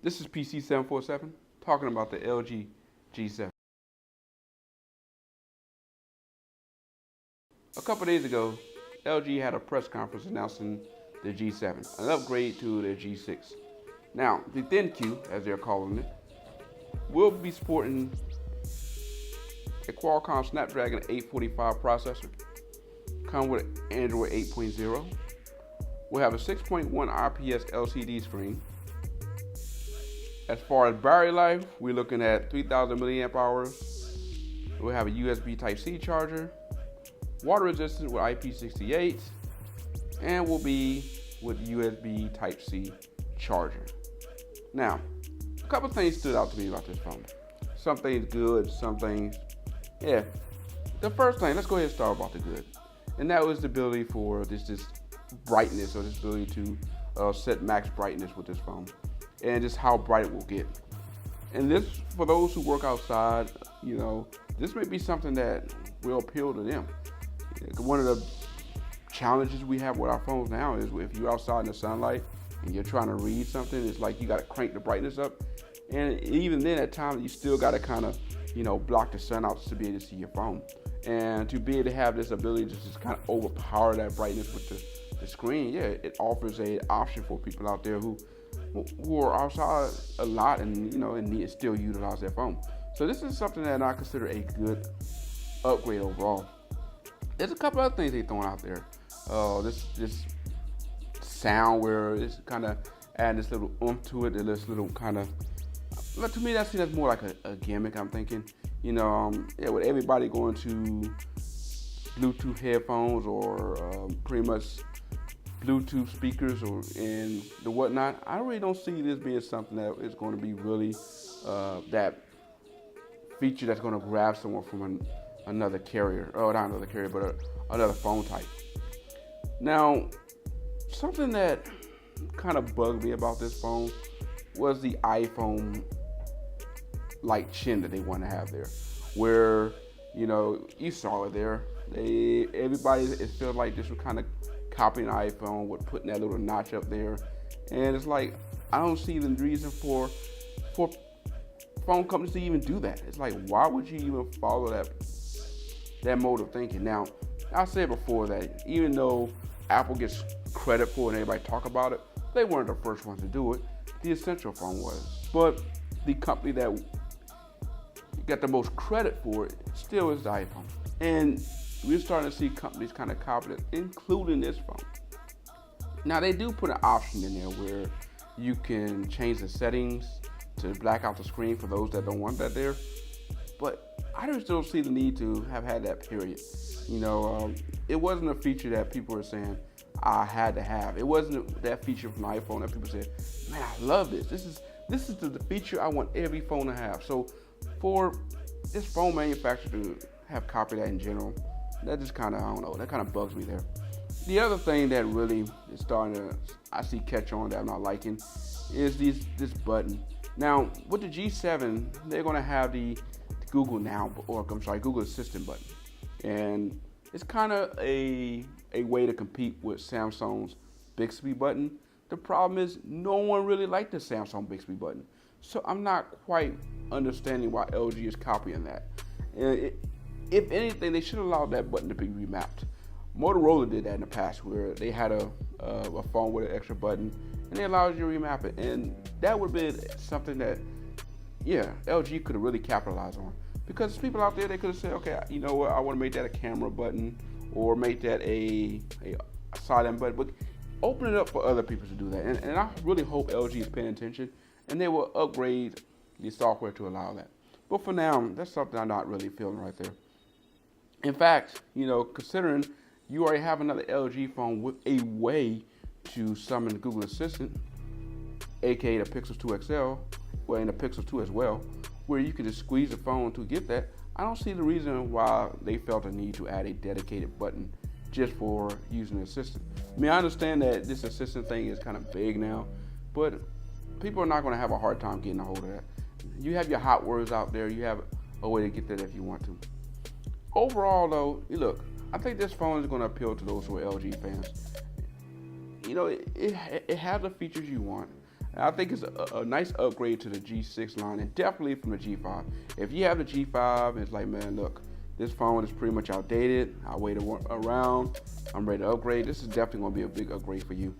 This is PC747 talking about the LG G7. A couple days ago, LG had a press conference announcing the G7, an upgrade to their G6. Now, the Thinq, as they're calling it, will be sporting a Qualcomm Snapdragon 845 processor, come with Android 8.0. We'll have a 6.1 IPS LCD screen. As far as battery life, we're looking at 3,000 milliamp hours. We'll have a USB Type-C charger, water resistant with IP68, and will be with USB Type-C charger. Now, a couple things stood out to me about this phone. Some things good, some things, yeah. The first thing, let's go ahead and start about the good. And that was the ability for this brightness, or this ability to set max brightness with this phone. And just how bright it will get. And this, for those who work outside, this may be something that will appeal to them. One of the challenges we have with our phones now is if you're outside in the sunlight and you're trying to read something, it's like you got to crank the brightness up. And even then, at times, you still got to kind of, block the sun out to be able to see your phone. And to be able to have this ability to just kind of overpower that brightness with the screen, yeah, it offers an option for people out there who are outside a lot and and need to still utilize their phone. So this is something that I consider a good upgrade overall. There's a couple other things they're throwing out there. This sound where it's kind of adding this little oomph to it, this little kind of. But to me, that's more like a gimmick. I'm thinking, with everybody going to Bluetooth headphones or pretty much Bluetooth speakers and the whatnot, I really don't see this being something that is going to be really that feature that's going to grab someone from another carrier, or not another carrier, but another phone type. Now, something that kind of bugged me about this phone was the iPhone like chin that they want to have there, where you saw it there. Everybody, it feels like this was kind of copying an iPhone with putting that little notch up there, and it's like I don't see the reason for phone companies to even do that. It's like, why would you even follow that mode of thinking? Now, I said before that even though Apple gets credit for it and everybody talk about it, they weren't the first ones to do it. The Essential phone was, but the company that got the most credit for it still is the iPhone, and we're starting to see companies kind of copy it, including this phone. Now, they do put an option in there where you can change the settings to black out the screen for those that don't want that there. But I just don't see the need to have had that, period. It wasn't a feature that people were saying I had to have. It wasn't that feature from the iPhone that people said, man, I love this. This is the feature I want every phone to have. So for this phone manufacturer to have copied that in general, that just kind of, I don't know, that kind of bugs me there. The other thing that really is starting to, I see catch on that I'm not liking is this button. Now, with the G7, they're going to have the Google Google Assistant button. And it's kind of a way to compete with Samsung's Bixby button. The problem is no one really liked the Samsung Bixby button. So I'm not quite understanding why LG is copying that. If anything, they should allow that button to be remapped. Motorola did that in the past, where they had a phone with an extra button, and they allowed you to remap it. And that would have been something that, LG could have really capitalized on. Because people out there, they could have said, okay, you know what, I want to make that a camera button, or make that a silent button, but open it up for other people to do that. And I really hope LG is paying attention, and they will upgrade the software to allow that. But for now, that's something I'm not really feeling right there. In fact, considering you already have another LG phone with a way to summon Google Assistant, aka the Pixel 2 XL, and the Pixel 2 as well, where you can just squeeze the phone to get that, I don't see the reason why they felt a need to add a dedicated button just for using the Assistant. I mean, I understand that this Assistant thing is kind of big now, but people are not going to have a hard time getting a hold of that. You have your hot words out there. You have a way to get that if you want to. Overall, though, look, I think this phone is going to appeal to those who are LG fans. It has the features you want. And I think it's a nice upgrade to the G6 line, and definitely from the G5. If you have the G5 and it's like, man, look, this phone is pretty much outdated, I waited around, I'm ready to upgrade, this is definitely going to be a big upgrade for you.